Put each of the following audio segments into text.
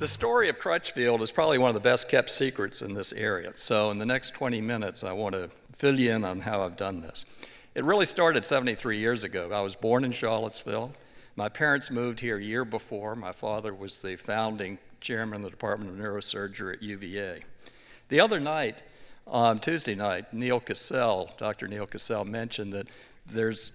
The story of Crutchfield is probably one of the best kept secrets in this area. So in the next 20 minutes, I want to fill you in on how I've done this. It really started 73 years ago. I was born in Charlottesville. My parents moved here a year before. My father was the founding chairman of the Department of Neurosurgery at UVA. The other night, Tuesday night, Dr. Neil Cassell mentioned that there's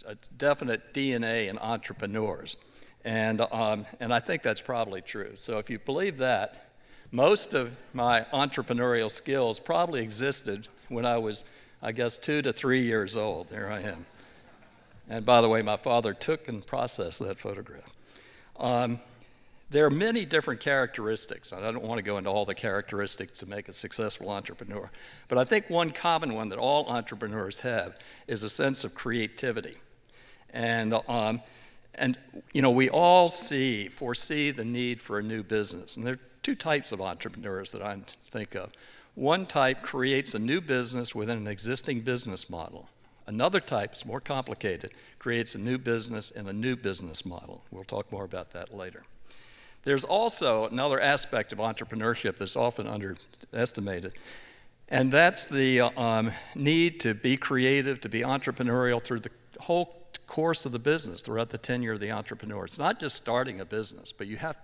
a definite DNA in entrepreneurs. And I think that's probably true. So if you believe that, most of my entrepreneurial skills probably existed when I was, I guess, 2 to 3 years old. There I am. And by the way, my father took and processed that photograph. There are many different characteristics, and I don't want to go into all the characteristics to make a successful entrepreneur, but I think one common one that all entrepreneurs have is a sense of creativity. And we all foresee the need for a new business. And there are two types of entrepreneurs that I think of. One type creates a new business within an existing business model. Another type is more complicated, creates a new business in a new business model. We'll talk more about that later. There's also another aspect of entrepreneurship that's often underestimated, and that's the need to be creative, to be entrepreneurial through the whole course of the business, throughout the tenure of the entrepreneur. It's not just starting a business, but you have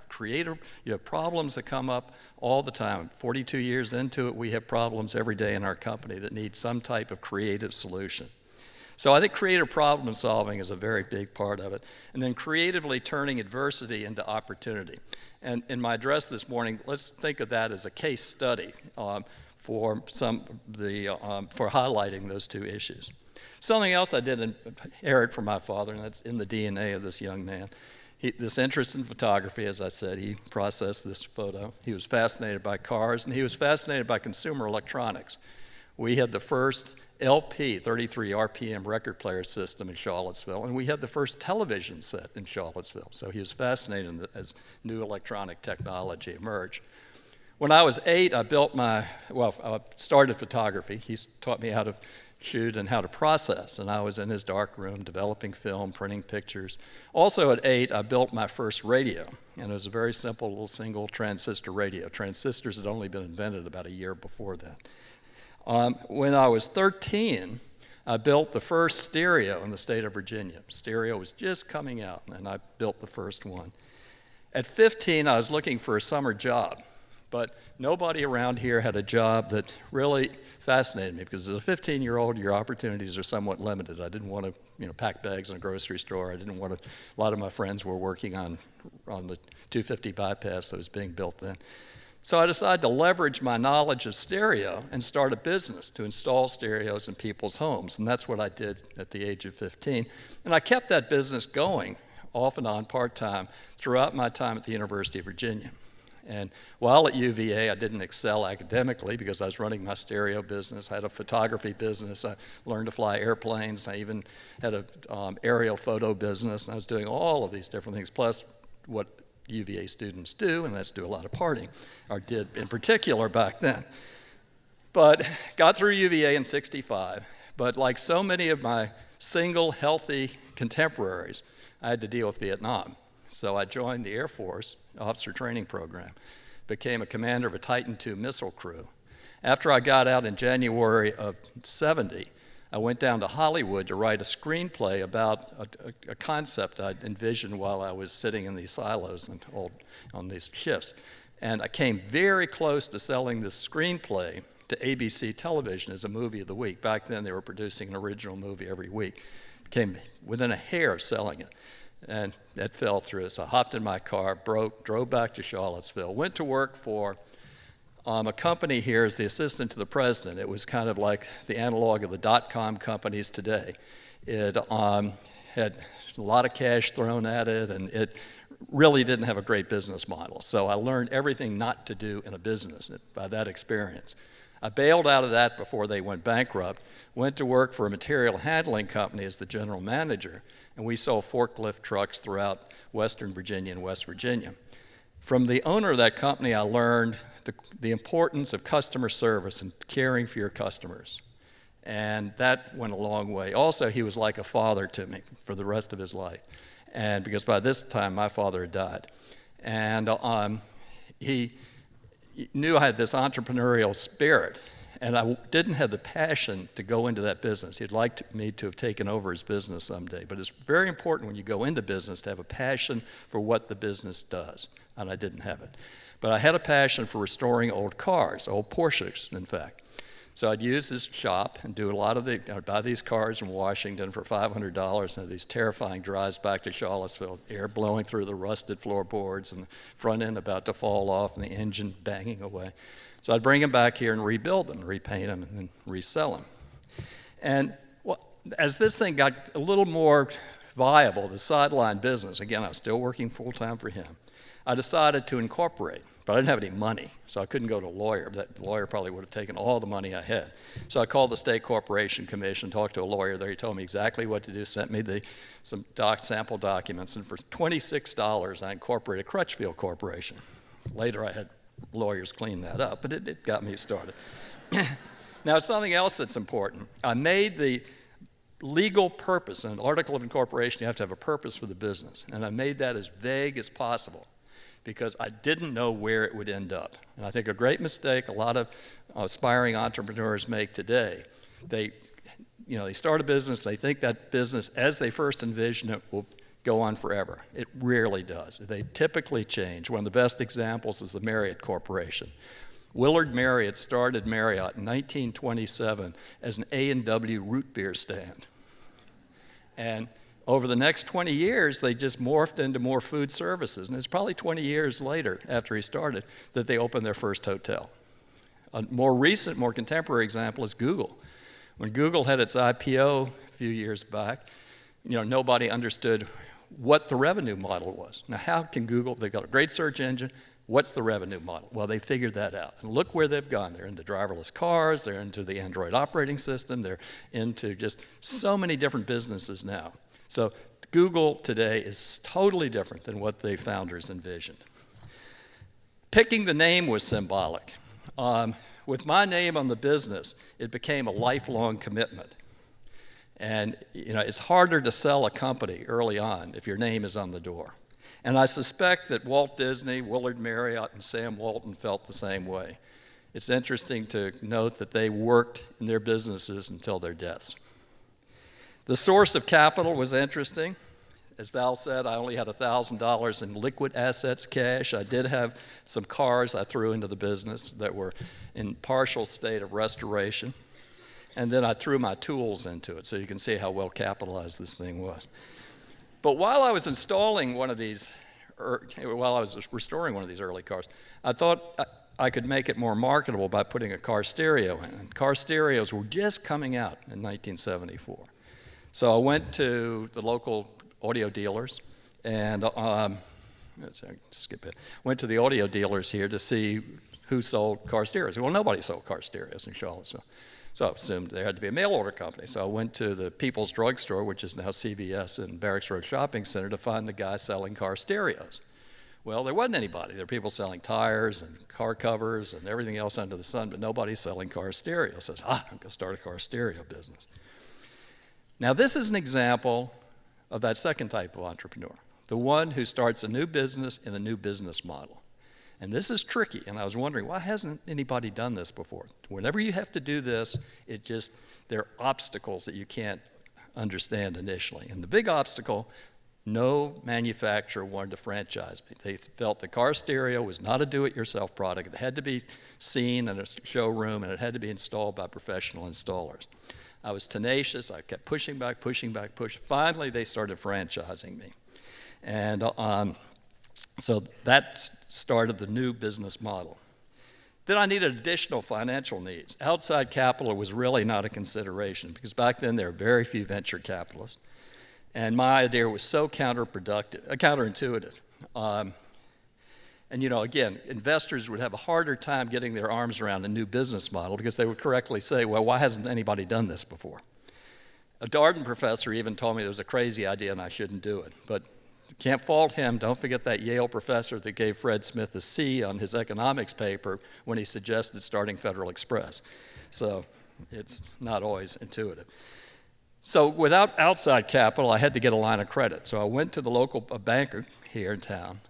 problems that come up all the time. 42 years into it, we have problems every day in our company that need some type of creative solution. So I think creative problem solving is a very big part of it. And then creatively turning adversity into opportunity. And in my address this morning, let's think of that as a case study for highlighting those two issues. Something else I did inherit from my father, and that's in the DNA of this young man. This interest in photography, as I said, he processed this photo. He was fascinated by cars, and he was fascinated by consumer electronics. We had the first LP, 33 RPM record player system in Charlottesville, and we had the first television set in Charlottesville. So he was fascinated as new electronic technology emerged. When I was 8, I started photography. He taught me how to shoot and how to process, and I was in his dark room developing film, printing pictures. Also at 8, I built my first radio, and it was a very simple little single transistor radio. Transistors had only been invented about a year before that. When I was 13, I built the first stereo in the state of Virginia. Stereo was just coming out, and I built the first one. At 15, I was looking for a summer job, but nobody around here had a job that really fascinated me, because as a 15-year-old, your opportunities are somewhat limited. I didn't want to pack bags in a grocery store. A lot of my friends were working on the 250 bypass that was being built then. So I decided to leverage my knowledge of stereo and start a business to install stereos in people's homes. And that's what I did at the age of 15. And I kept that business going off and on part-time throughout my time at the University of Virginia. And while at UVA, I didn't excel academically because I was running my stereo business. I had a photography business. I learned to fly airplanes. I even had an aerial photo business. And I was doing all of these different things, plus what UVA students do, and that's do a lot of partying, or did in particular back then. But got through UVA in '65, but like so many of my single, healthy contemporaries, I had to deal with Vietnam. So I joined the Air Force officer training program, became a commander of a Titan II missile crew. After I got out in January of '70, I went down to Hollywood to write a screenplay about a concept I'd envisioned while I was sitting in these silos and on these shifts. And I came very close to selling this screenplay to ABC Television as a movie of the week. Back then, they were producing an original movie every week. Came within a hair of selling it. And that fell through. So I hopped in my car, drove back to Charlottesville, went to work for a company here as the assistant to the president. It was kind of like the analog of the dot-com companies today. It had a lot of cash thrown at it, and it really didn't have a great business model. So I learned everything not to do in a business by that experience. I bailed out of that before they went bankrupt, went to work for a material handling company as the general manager, and we sold forklift trucks throughout Western Virginia and West Virginia. From the owner of that company, I learned the importance of customer service and caring for your customers. And that went a long way. Also, he was like a father to me for the rest of his life. And because by this time, my father had died. And he knew I had this entrepreneurial spirit, and I didn't have the passion to go into that business. He'd like me to have taken over his business someday, but it's very important when you go into business to have a passion for what the business does, and I didn't have it. But I had a passion for restoring old cars, old Porsches, in fact. So I'd use this shop and do a lot of I'd buy these cars in Washington for $500 and have these terrifying drives back to Charlottesville, air blowing through the rusted floorboards and the front end about to fall off and the engine banging away. So I'd bring them back here and rebuild them, repaint them, and then resell them. And as this thing got a little more viable, the sideline business, again, I was still working full-time for him, I decided to incorporate. But I didn't have any money, so I couldn't go to a lawyer. That lawyer probably would have taken all the money I had. So I called the State Corporation Commission, talked to a lawyer there. He told me exactly what to do, sent me some sample documents, and for $26, I incorporated Crutchfield Corporation. Later, I had lawyers clean that up, but it got me started. Now, something else that's important. I made the legal purpose. In an article of incorporation, you have to have a purpose for the business, and I made that as vague as possible, because I didn't know where it would end up. And I think a great mistake a lot of aspiring entrepreneurs make today, they start a business, they think that business, as they first envision it, will go on forever. It rarely does. They typically change. One of the best examples is the Marriott Corporation. Willard Marriott started Marriott in 1927 as an A&W root beer stand. And over the next 20 years, they just morphed into more food services. And it's probably 20 years later, after he started, that they opened their first hotel. A more recent, more contemporary example is Google. When Google had its IPO a few years back, nobody understood what the revenue model was. Now, how can Google, they've got a great search engine, what's the revenue model? Well, they figured that out. And look where they've gone. They're into driverless cars, they're into the Android operating system, they're into just so many different businesses now. So Google today is totally different than what the founders envisioned. Picking the name was symbolic. With my name on the business, it became a lifelong commitment. And it's harder to sell a company early on if your name is on the door. And I suspect that Walt Disney, Willard Marriott, and Sam Walton felt the same way. It's interesting to note that they worked in their businesses until their deaths. The source of capital was interesting. As Val said, I only had $1,000 in liquid assets, cash. I did have some cars I threw into the business that were in partial state of restoration. And then I threw my tools into it, so you can see how well capitalized this thing was. But while I was installing while I was restoring one of these early cars, I thought I could make it more marketable by putting a car stereo in. And car stereos were just coming out in 1974. So I went to the local audio dealers and went to the audio dealers here to see who sold car stereos. Well, nobody sold car stereos in Charlottesville. So I assumed there had to be a mail order company. So I went to the People's Drug Store, which is now CVS in Barracks Road Shopping Center, to find the guy selling car stereos. Well, there wasn't anybody. There were people selling tires and car covers and everything else under the sun, but nobody's selling car stereos. So I said, I'm going to start a car stereo business. Now, this is an example of that second type of entrepreneur, the one who starts a new business in a new business model. And this is tricky, and I was wondering, why hasn't anybody done this before? Whenever you have to do this, there are obstacles that you can't understand initially. And the big obstacle, no manufacturer wanted to franchise me. They felt the car stereo was not a do-it-yourself product. It had to be seen in a showroom, and it had to be installed by professional installers. I was tenacious. I kept pushing back. Finally, they started franchising me. And so that started the new business model. Then I needed additional financial needs. Outside capital was really not a consideration because back then there were very few venture capitalists. And my idea was so counterintuitive. And again, investors would have a harder time getting their arms around a new business model because they would correctly say, well, why hasn't anybody done this before? A Darden professor even told me it was a crazy idea and I shouldn't do it. But can't fault him. Don't forget that Yale professor that gave Fred Smith a C on his economics paper when he suggested starting Federal Express. So it's not always intuitive. So without outside capital, I had to get a line of credit. So I went to the local banker here in town,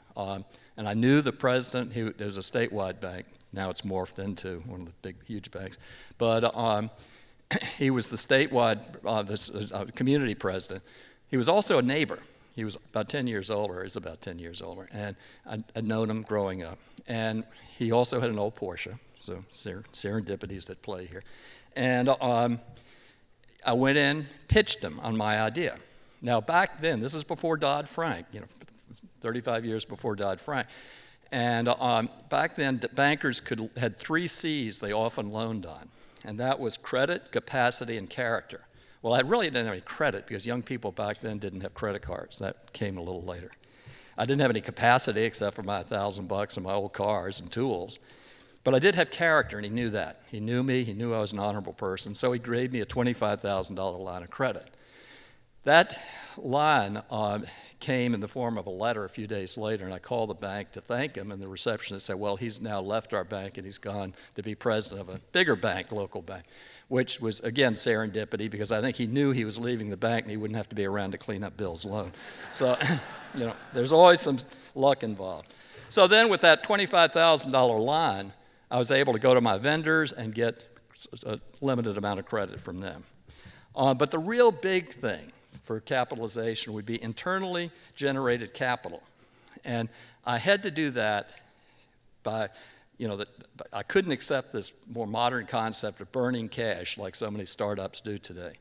And I knew the president. It was a statewide bank. Now it's morphed into one of the big, huge banks. But he was the statewide community president. He was also a neighbor. He was about 10 years older. He's about 10 years older. And I'd known him growing up. And he also had an old Porsche. So serendipities that play here. And I went in, pitched him on my idea. Now back then, this is before Dodd-Frank, 35 years before Dodd-Frank. And back then, the bankers had 3 C's they often loaned on. And that was credit, capacity, and character. Well, I really didn't have any credit because young people back then didn't have credit cards. That came a little later. I didn't have any capacity except for my $1,000 and my old cars and tools. But I did have character, and he knew that. He knew me. He knew I was an honorable person. So he gave me a $25,000 line of credit. That line came in the form of a letter a few days later, and I called the bank to thank him, and the receptionist said, well, he's now left our bank, and he's gone to be president of a bigger bank, local bank, which was, again, serendipity, because I think he knew he was leaving the bank, and he wouldn't have to be around to clean up Bill's loan. So, there's always some luck involved. So then with that $25,000 line, I was able to go to my vendors and get a limited amount of credit from them. But the real big thing for capitalization would be internally generated capital. And I had to do that by, I couldn't accept this more modern concept of burning cash like so many startups do today.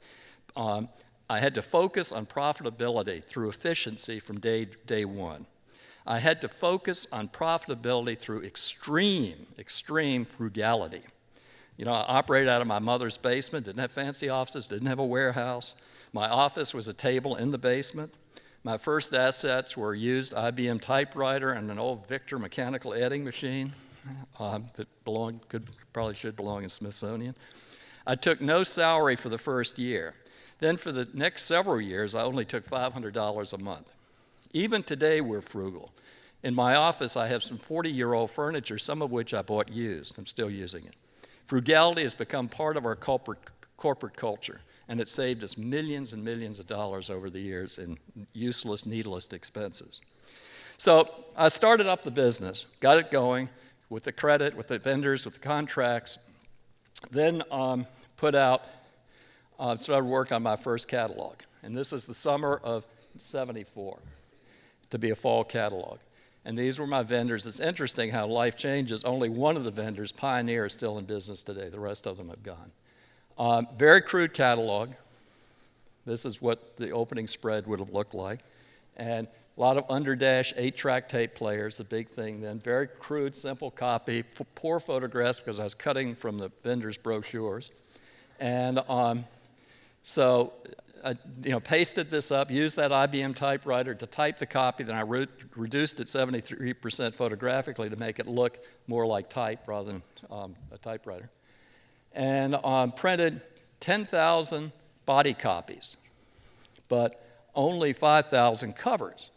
I had to focus on profitability through efficiency from day one. I had to focus on profitability through extreme frugality. I operated out of my mother's basement, didn't have fancy offices, didn't have a warehouse. My office was a table in the basement. My first assets were a used IBM typewriter and an old Victor mechanical adding machine that probably should belong in Smithsonian. I took no salary for the first year. Then for the next several years, I only took $500 a month. Even today, we're frugal. In my office, I have some 40-year-old furniture, some of which I bought used. I'm still using it. Frugality has become part of our corporate culture, and it saved us millions and millions of dollars over the years in useless, needless expenses. So I started up the business, got it going with the credit, with the vendors, with the contracts, then started work on my first catalog. And this is the summer of '74 to be a fall catalog. And these were my vendors. It's interesting how life changes. Only one of the vendors, Pioneer, is still in business today. The rest of them have gone. Very crude catalog. This is what the opening spread would have looked like. And a lot of underdash 8-track tape players, the big thing then. Very crude, simple copy, poor photographs because I was cutting from the vendors' brochures. And so I pasted this up, used that IBM typewriter to type the copy, then I reduced it 73% photographically to make it look more like type rather than a typewriter. And printed 10,000 body copies, but only 5,000 covers.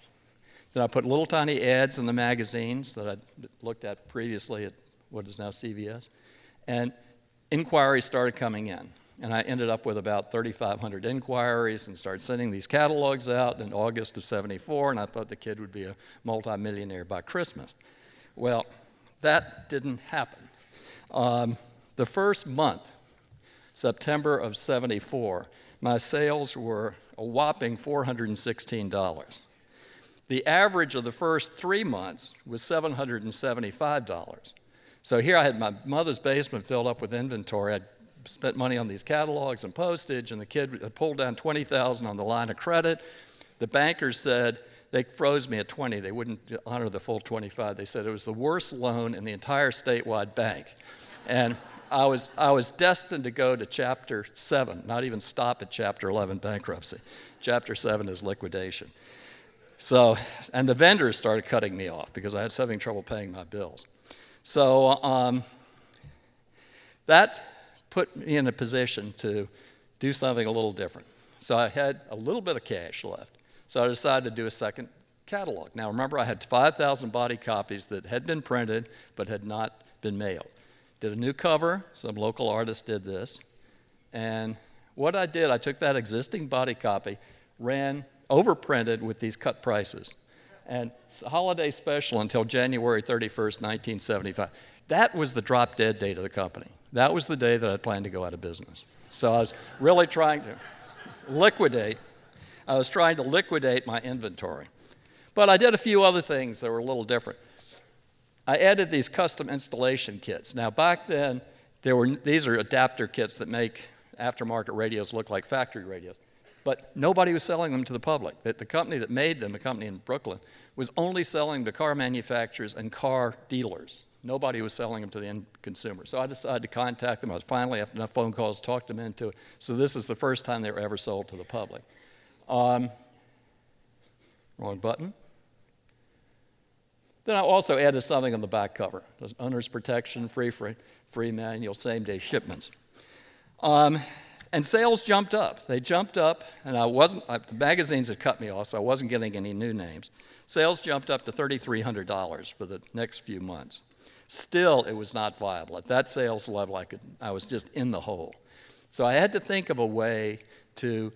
Then I put little tiny ads in the magazines that I looked at previously at what is now CVS, and inquiries started coming in. And I ended up with about 3,500 inquiries and started sending these catalogs out in August of '74, and I thought the kid would be a multimillionaire by Christmas. Well, that didn't happen. The first month, September of '74, my sales were a whopping $416. The average of the first 3 months was $775. So here I had my mother's basement filled up with inventory. I'd spent money on these catalogs and postage, and the kid had pulled down $20,000 on the line of credit. The bankers said they froze me at 20. They wouldn't honor the full 25. They said it was the worst loan in the entire statewide bank. And I was destined to go to Chapter 7, not even stop at Chapter 11, bankruptcy. Chapter 7 is liquidation. So, and the vendors started cutting me off because I was having trouble paying my bills. So that put me in a position to do something a little different. So I had a little bit of cash left. So I decided to do a second catalog. Now remember, I had 5,000 body copies that had been printed but had not been mailed. Did a new cover, some local artist did this. And what I did, I took that existing body copy, overprinted with these cut prices. and holiday special until January 31st, 1975. That was the drop-dead date of the company. That was the day that I planned to go out of business. So I was really trying to liquidate my inventory. But I did a few other things that were a little different. I added these custom installation kits. Now, back then, these are adapter kits that make aftermarket radios look like factory radios. But nobody was selling them to the public. The company that made them, a company in Brooklyn, was only selling to car manufacturers and car dealers. Nobody was selling them to the end consumer. So I decided to contact them. I was finally, after enough phone calls, talked them into it. So this is the first time they were ever sold to the public. Wrong button. Then I also added something on the back cover. There's owner's protection, free manual, same-day shipments. And sales jumped up. They jumped up, and the magazines had cut me off, so I wasn't getting any new names. Sales jumped up to $3,300 for the next few months. Still, it was not viable. At that sales level, I was just in the hole. So I had to think of a way to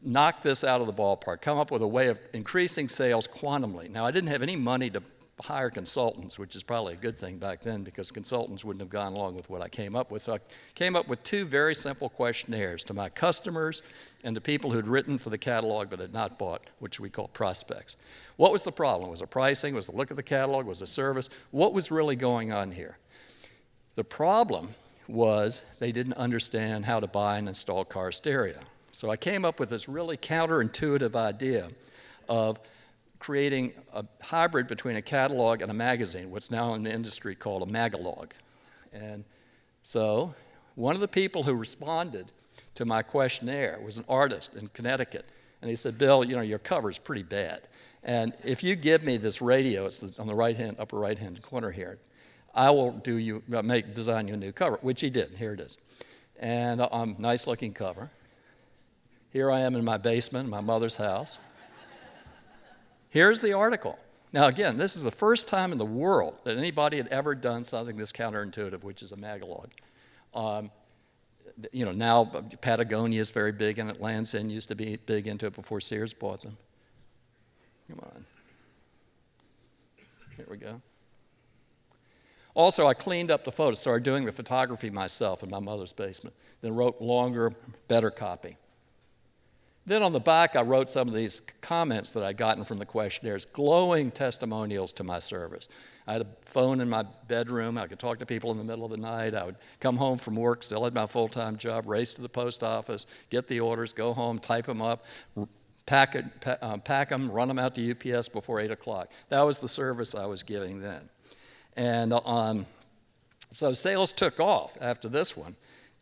knock this out of the ballpark, come up with a way of increasing sales quantumly. Now, I didn't have any money to hire consultants, which is probably a good thing back then because consultants wouldn't have gone along with what I came up with. So I came up with two very simple questionnaires to my customers and to people who'd written for the catalog but had not bought, which we call prospects. What was the problem? Was it pricing? Was it the look of the catalog? Was it service? What was really going on here? The problem was they didn't understand how to buy and install car stereo. So I came up with this really counterintuitive idea of creating a hybrid between a catalog and a magazine, what's now in the industry called a magalog. And so one of the people who responded to my questionnaire was an artist in Connecticut. And he said, Bill, your cover's pretty bad. And if you give me this radio, it's on the upper right-hand corner here, I will design you a new cover, which he did. Here it is. And nice-looking cover. Here I am in my basement, in my mother's house. Here's the article. Now, again, this is the first time in the world that anybody had ever done something this counterintuitive, which is a magalog. Now Patagonia is very big in it. Land's End used to be big into it before Sears bought them. Come on. Here we go. Also, I cleaned up the photos, started doing the photography myself in my mother's basement, then wrote longer, better copy. Then on the back, I wrote some of these comments that I'd gotten from the questionnaires, glowing testimonials to my service. I had a phone in my bedroom. I could talk to people in the middle of the night. I would come home from work, still had my full-time job, race to the post office, get the orders, go home, type them up, pack them, run them out to UPS before 8 o'clock. That was the service I was giving then. And so sales took off after this one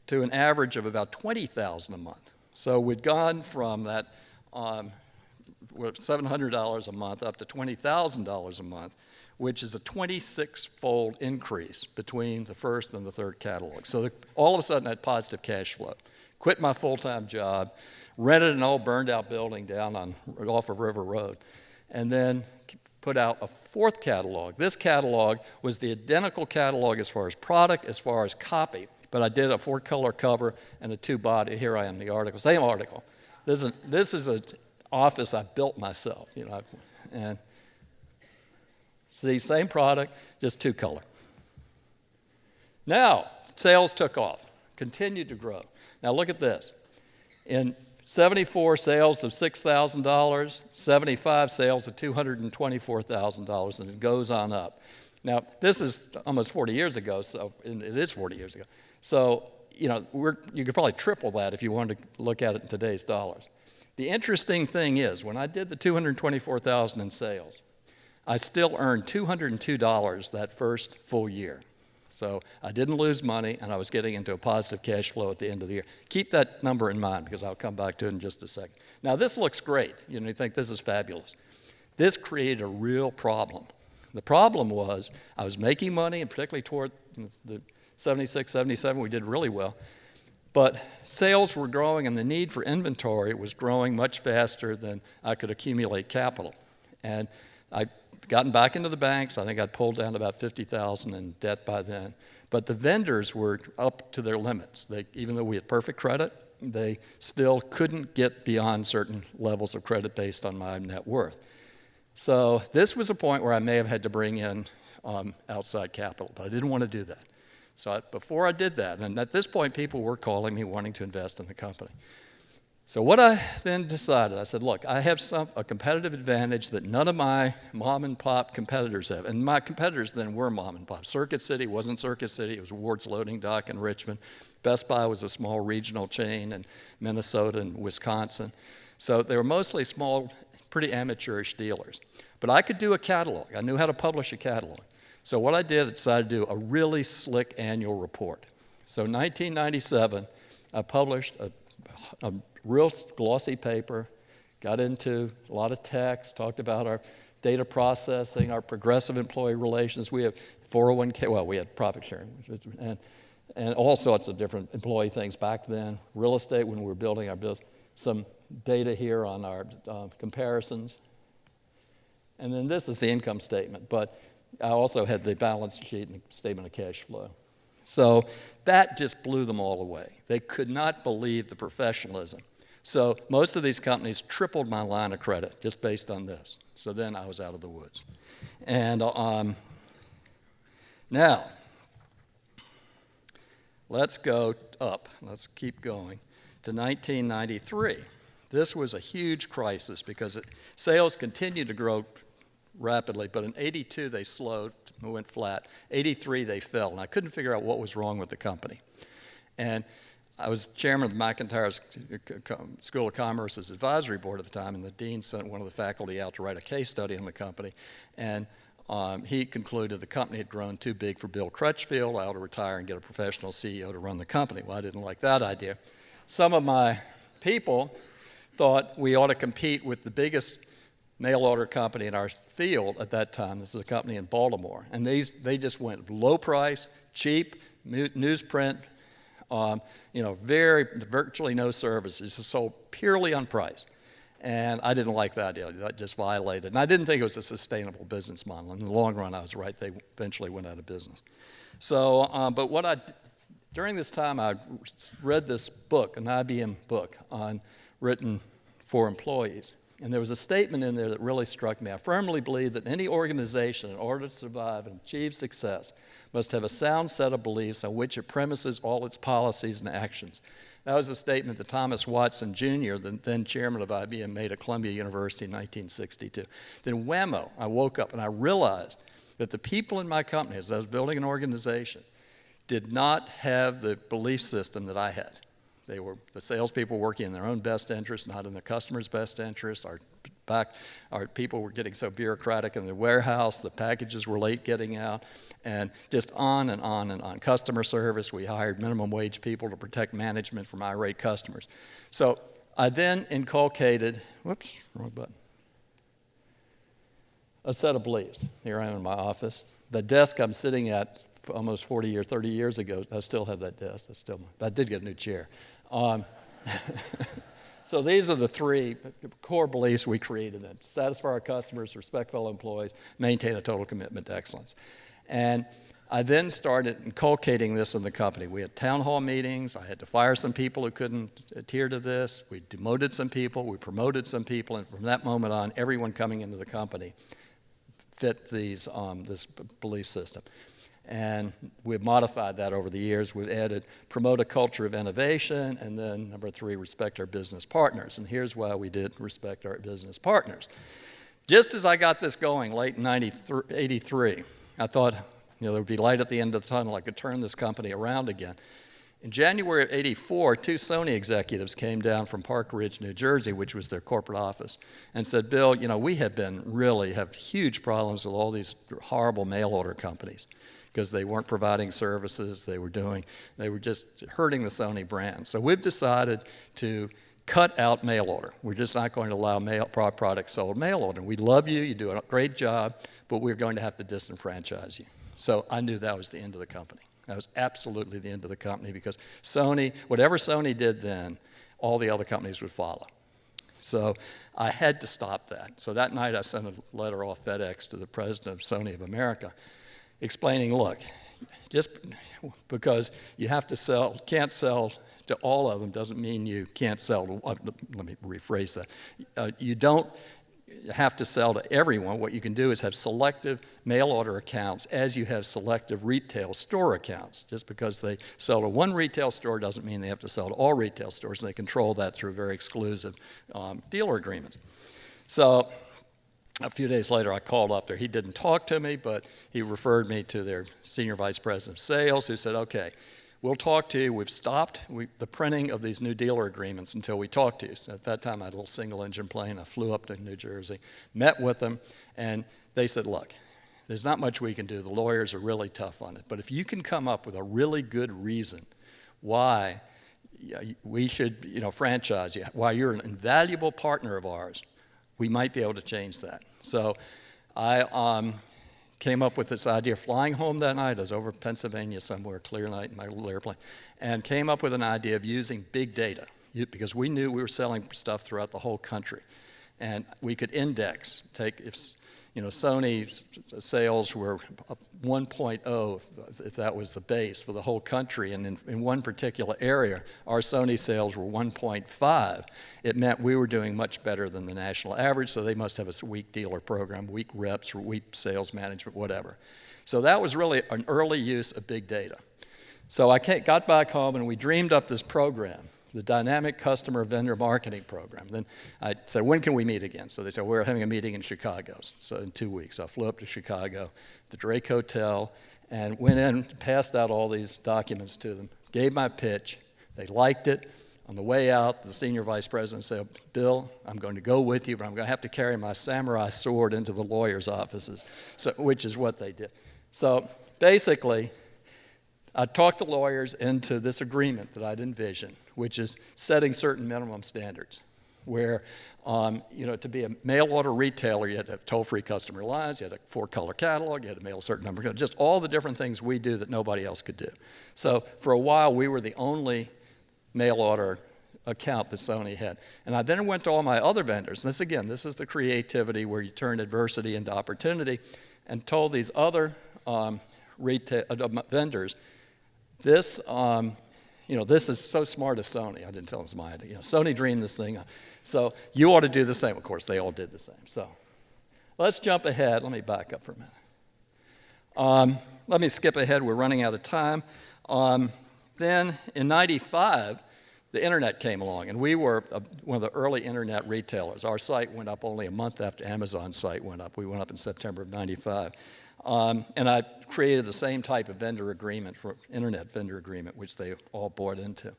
to an average of about $20,000 a month. So we'd gone from that $700 a month up to $20,000 a month, which is a 26-fold increase between the first and the third catalog. So all of a sudden I had positive cash flow. Quit my full-time job, rented an old burned-out building down off of River Road, and then put out a fourth catalog. This catalog was the identical catalog as far as product, as far as copy, but I did a 4-color cover and a 2-body. Here I am, the article, same article. This is an office I built myself, and see, same product, just 2-color. Now, sales took off, continued to grow. Now look at this. In 74 sales of $6,000, 75 sales of $224,000, and it goes on up. Now, this is almost 40 years ago, so it is 40 years ago. So, you could probably triple that if you wanted to look at it in today's dollars. The interesting thing is, when I did the $224,000 in sales, I still earned $202 that first full year. So I didn't lose money, and I was getting into a positive cash flow at the end of the year. Keep that number in mind, because I'll come back to it in just a second. Now, this looks great. You think this is fabulous. This created a real problem. The problem was I was making money, and particularly toward the 76, 77, we did really well. But sales were growing, and the need for inventory was growing much faster than I could accumulate capital. And I'd gotten back into the banks. I think I'd pulled down about $50,000 in debt by then. But the vendors were up to their limits. Even though we had perfect credit, they still couldn't get beyond certain levels of credit based on my net worth. So this was a point where I may have had to bring in outside capital, but I didn't want to do that. So before I did that, and at this point people were calling me wanting to invest in the company. So what I then decided, I said, look, I have a competitive advantage that none of my mom and pop competitors have. And my competitors then were mom and pop. Circuit City wasn't Circuit City, it was Ward's Loading Dock in Richmond. Best Buy was a small regional chain in Minnesota and Wisconsin. So they were mostly small, pretty amateurish dealers. But I could do a catalog. I knew how to publish a catalog. So what I did, I decided to do a really slick annual report. So in 1997, I published a real glossy paper, got into a lot of text, talked about our data processing, our progressive employee relations. We have 401k, well, we had profit sharing, and all sorts of different employee things back then. Real estate when we were building our business. Some data here on our comparisons. And then this is the income statement, but I also had the balance sheet and statement of cash flow. So that just blew them all away. They could not believe the professionalism. So most of these companies tripled my line of credit just based on this. So then I was out of the woods. And now, let's go up. Let's keep going to 1993. This was a huge crisis because sales continued to grow rapidly, but in 82 they slowed, went flat. 83 they fell, and I couldn't figure out what was wrong with the company. And I was chairman of the McIntyre School of Commerce's advisory board at the time, and the dean sent one of the faculty out to write a case study on the company. And he concluded the company had grown too big for Bill Crutchfield. I ought to retire and get a professional CEO to run the company. Well, I didn't like that idea. Some of my people thought we ought to compete with the biggest mail order company in our field at that time. This is a company in Baltimore. And they just went low price, cheap, newsprint, virtually no services, sold purely on price. And I didn't like that idea. That just violated. And I didn't think it was a sustainable business model. In the long run, I was right. They eventually went out of business. So, during this time, I read this book, an IBM book, written for employees. And there was a statement in there that really struck me. I firmly believe that any organization, in order to survive and achieve success, must have a sound set of beliefs on which it premises all its policies and actions. That was a statement that Thomas Watson Jr., the then chairman of IBM, made at Columbia University in 1962. Then whammo, I woke up and I realized that the people in my company, as I was building an organization, did not have the belief system that I had. They were the salespeople working in their own best interest, not in the customer's best interest. Our people were getting so bureaucratic in the warehouse, the packages were late getting out, and just on and on and on. Customer service, we hired minimum wage people to protect management from irate customers. So I then inculcated, wrong button, a set of beliefs. Here I am in my office. The desk I'm sitting at almost 40 or 30 years ago, I still have that desk. I did get a new chair. So these are the three core beliefs we created then. Satisfy our customers, respect fellow employees, maintain a total commitment to excellence. And I then started inculcating this in the company. We had town hall meetings. I had to fire some people who couldn't adhere to this. We demoted some people. We promoted some people. And from that moment on, everyone coming into the company fit this belief system. And we've modified that over the years. We've added promote a culture of innovation, and then number 3, respect our business partners. And here's why we did respect our business partners. Just as I got this going late in 83, I thought there would be light at the end of the tunnel. I could turn this company around again. In January of 84, 2 Sony executives came down from Park Ridge, New Jersey, which was their corporate office, and said, Bill, we have huge problems with all these horrible mail order companies, because they weren't providing services, they were just hurting the Sony brand. So we've decided to cut out mail order. We're just not going to allow products sold mail order. We love you, you do a great job, but we're going to have to disenfranchise you. So I knew that was the end of the company. That was absolutely the end of the company, because whatever Sony did then, all the other companies would follow. So I had to stop that. So that night I sent a letter off FedEx to the president of Sony of America, explaining, look, just because you can't sell to all of them doesn't mean you can't sell to, let me rephrase that. You don't have to sell to everyone. What you can do is have selective mail order accounts as you have selective retail store accounts. Just because they sell to one retail store doesn't mean they have to sell to all retail stores, and they control that through very exclusive dealer agreements. So a few days later, I called up there. He didn't talk to me, but he referred me to their senior vice president of sales, who said, okay, we'll talk to you. We've stopped the printing of these new dealer agreements until we talk to you. So at that time, I had a little single-engine plane. I flew up to New Jersey, met with them, and they said, look, there's not much we can do. The lawyers are really tough on it. But if you can come up with a really good reason why we should franchise you, why you're an invaluable partner of ours, we might be able to change that. So I came up with this idea of flying home that night. I was over Pennsylvania somewhere, clear night in my little airplane, and came up with an idea of using big data because we knew we were selling stuff throughout the whole country. And we could index, take if Sony sales were 1.0, if that was the base for the whole country, and in one particular area, our Sony sales were 1.5. It meant we were doing much better than the national average, so they must have a weak dealer program, weak reps, or weak sales management, whatever. So that was really an early use of big data. So I got back home, and we dreamed up this program, the Dynamic Customer Vendor Marketing Program. Then I said, when can we meet again? So they said, we're having a meeting in Chicago, so in 2 weeks. So I flew up to Chicago, the Drake Hotel, and went in, passed out all these documents to them, gave my pitch. They liked it. On the way out, the senior vice president said, Bill, I'm going to go with you, but I'm going to have to carry my samurai sword into the lawyers' offices, which is what they did. So basically, I talked the lawyers into this agreement that I'd envisioned, which is setting certain minimum standards, where, to be a mail order retailer, you had to have toll-free customer lines, you had a 4-color catalog, you had to mail a certain number, just all the different things we do that nobody else could do. So for a while, we were the only mail order account that Sony had. And I then went to all my other vendors. And this is the creativity where you turn adversity into opportunity, and told these other vendors, this is so smart of Sony. I didn't tell them it was my idea. Sony dreamed this thing up. So you ought to do the same. Of course, they all did the same. So let's jump ahead. Let me back up for a minute. Let me skip ahead. We're running out of time. Then in 95, the internet came along, and we were one of the early internet retailers. Our site went up only a month after Amazon's site went up. We went up in September of 95. And I created the same type of vendor agreement, for internet vendor agreement, which they all bought into.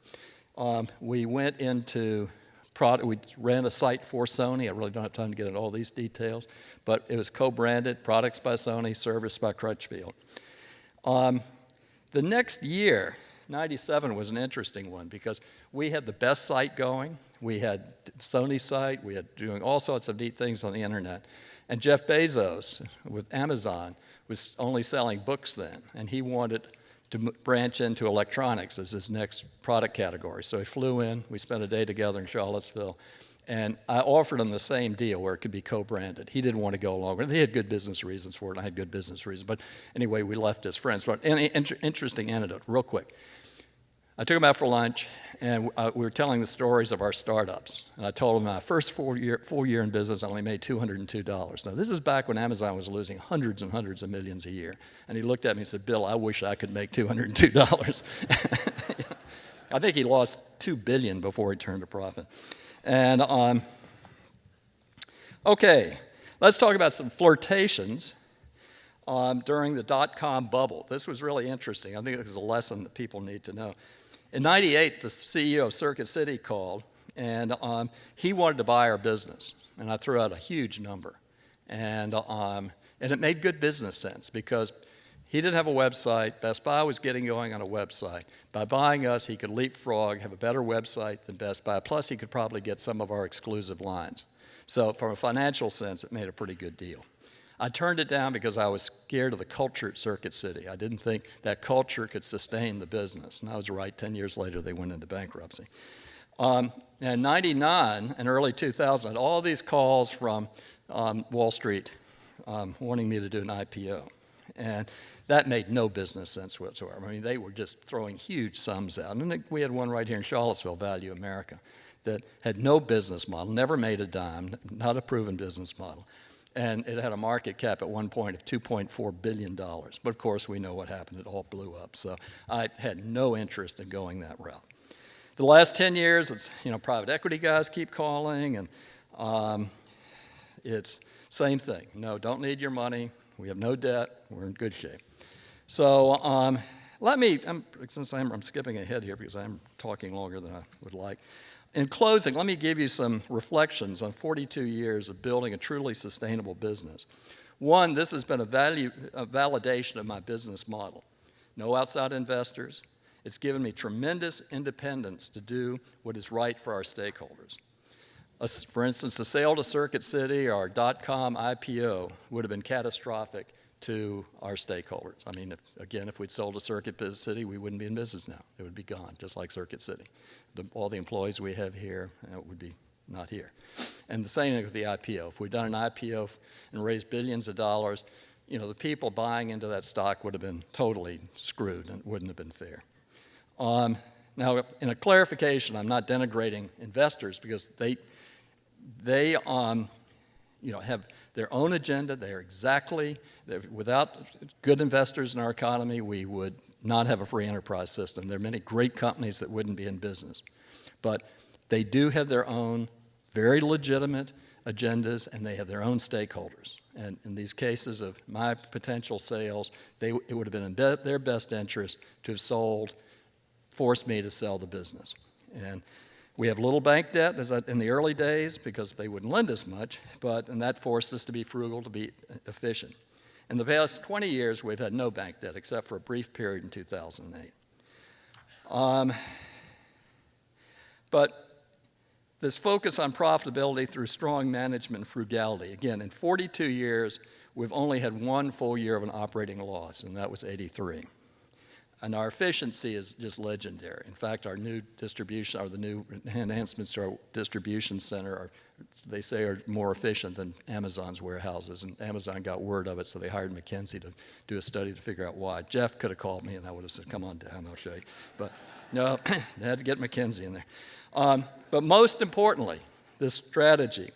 We went into product. We ran a site for Sony. I really don't have time to get into all these details, but it was co-branded, products by Sony, service by Crutchfield. The next year, 97 was an interesting one because we had the best site going. We had Sony's site. We had doing all sorts of neat things on the internet. And Jeff Bezos with Amazon was only selling books then, and he wanted to branch into electronics as his next product category. So he flew in. We spent a day together in Charlottesville, and I offered him the same deal where it could be co-branded. He didn't want to go along with it. He had good business reasons for it, and I had good business reasons. But anyway, we left as friends. But an interesting anecdote, real quick. I took him out for lunch, and we were telling the stories of our startups. And I told him my first full year in business, I only made $202. Now, this is back when Amazon was losing hundreds and hundreds of millions a year. And he looked at me and said, Bill, I wish I could make $202. I think he lost $2 billion before he turned a profit. And okay, let's talk about some flirtations during the dot-com bubble. This was really interesting. I think this is a lesson that people need to know. In 98, the CEO of Circuit City called, and he wanted to buy our business. And I threw out a huge number. And it made good business sense because he didn't have a website. Best Buy was getting going on a website. By buying us, he could leapfrog, have a better website than Best Buy. Plus, he could probably get some of our exclusive lines. So from a financial sense, it made a pretty good deal. I turned it down because I was scared of the culture at Circuit City. I didn't think that culture could sustain the business. And I was right. 10 years later, they went into bankruptcy. In 99 and early 2000, all these calls from Wall Street wanting me to do an IPO. And that made no business sense whatsoever. I mean, they were just throwing huge sums out. And we had one right here in Charlottesville, Value America. that had no business model, never made a dime, not a proven business model. And it had a market cap at one point of $2.4 billion. But of course, we know what happened. It all blew up. So I had no interest in going that route. The last 10 years, it's, private equity guys keep calling, and it's same thing. No, don't need your money. We have no debt. We're in good shape. So since I'm skipping ahead here because I'm talking longer than I would like. In closing, let me give you some reflections on 42 years of building a truly sustainable business. One, this has been a validation of my business model. No outside investors. It's given me tremendous independence to do what is right for our stakeholders. For instance, the sale to Circuit City or .com IPO would have been catastrophic to our stakeholders. I mean, if we'd sold to Circuit City, we wouldn't be in business now. It would be gone, just like Circuit City. All the employees we have here would be not here. And the same thing with the IPO. If we'd done an IPO and raised billions of dollars, the people buying into that stock would have been totally screwed and it wouldn't have been fair. Now, in a clarification, I'm not denigrating investors because they have their own agenda. Without good investors in our economy, we would not have a free enterprise system. There are many great companies that wouldn't be in business. But they do have their own very legitimate agendas, and they have their own stakeholders. And in these cases of my potential sales, it would have been in their best interest to have forced me to sell the business. And we have little bank debt in the early days because they wouldn't lend us much, and that forced us to be frugal, to be efficient. In the past 20 years, we've had no bank debt except for a brief period in 2008. But this focus on profitability through strong management and frugality, again, in 42 years, we've only had one full year of an operating loss, and that was '83. And our efficiency is just legendary. In fact, our new distribution, or the new enhancements to our distribution center, they say are more efficient than Amazon's warehouses. And Amazon got word of it, so they hired McKinsey to do a study to figure out why. Jeff could have called me, and I would have said, come on down, I'll show you. But no, they had to get McKinsey in there. But most importantly, this strategy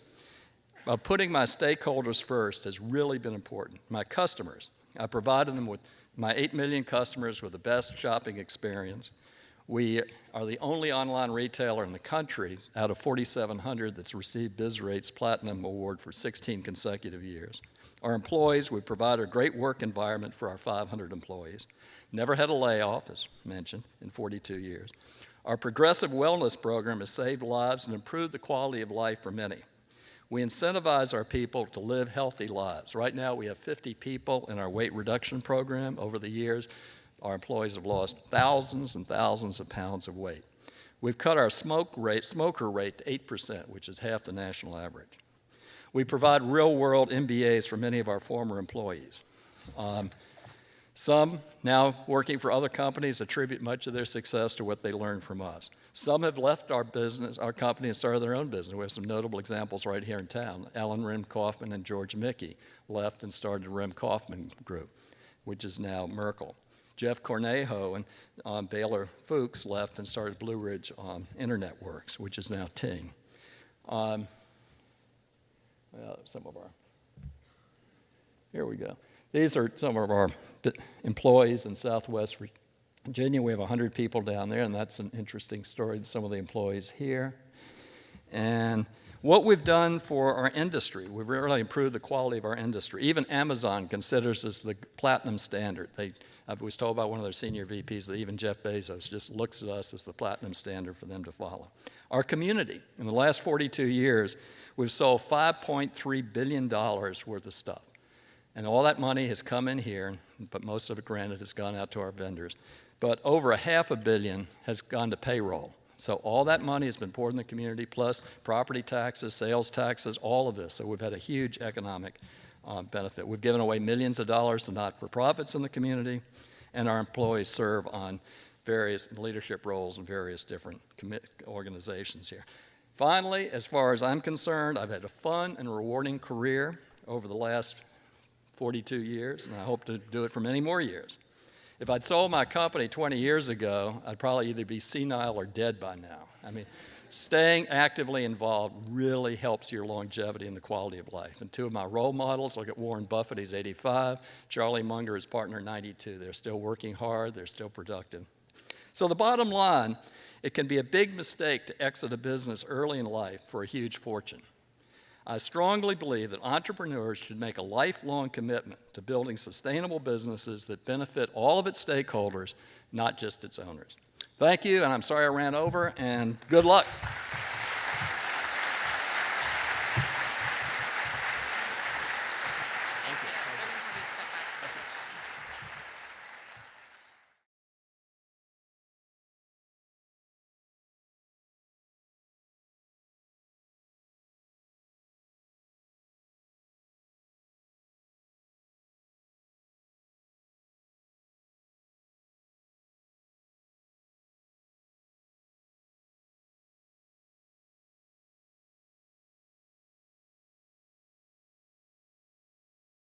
of putting my stakeholders first has really been important. My customers, I provided them with my 8 million customers with the best shopping experience. We are the only online retailer in the country out of 4,700 that's received BizRate's Platinum Award for 16 consecutive years. Our employees, we provide a great work environment for our 500 employees. Never had a layoff, as mentioned, in 42 years. Our progressive wellness program has saved lives and improved the quality of life for many. We incentivize our people to live healthy lives. Right now, we have 50 people in our weight reduction program. Over the years, our employees have lost thousands and thousands of pounds of weight. We've cut our smoker rate to 8%, which is half the national average. We provide real-world MBAs for many of our former employees. Some, now working for other companies, attribute much of their success to what they learned from us. Some have left our company, and started their own business. We have some notable examples right here in town. Alan Rem Kaufman and George Mickey left and started the Rem Kaufman Group, which is now Merkle. Jeff Cornejo and Baylor Fuchs left and started Blue Ridge Internet Works, which is now Ting. Here we go. These are some of our employees in Southwest Virginia. We have 100 people down there, and that's an interesting story, some of the employees here. And what we've done for our industry, we've really improved the quality of our industry. Even Amazon considers us the platinum standard. I was told by one of their senior VPs that even Jeff Bezos just looks at us as the platinum standard for them to follow. Our community, in the last 42 years, we've sold $5.3 billion worth of stuff. And all that money has come in here, but most of it, granted, has gone out to our vendors. But over $500 million has gone to payroll. So all that money has been poured in the community, plus property taxes, sales taxes, all of this. So we've had a huge economic benefit. We've given away millions of dollars to not-for-profits in the community, and our employees serve on various leadership roles in various different organizations here. Finally, as far as I'm concerned, I've had a fun and rewarding career over the last 42 years, and I hope to do it for many more years. If I'd sold my company 20 years ago, I'd probably either be senile or dead by now. I mean, staying actively involved really helps your longevity and the quality of life. And two of my role models, look at Warren Buffett, he's 85, Charlie Munger, his partner, 92. They're still working hard, they're still productive. So the bottom line, it can be a big mistake to exit a business early in life for a huge fortune. I strongly believe that entrepreneurs should make a lifelong commitment to building sustainable businesses that benefit all of its stakeholders, not just its owners. Thank you, and I'm sorry I ran over, and good luck.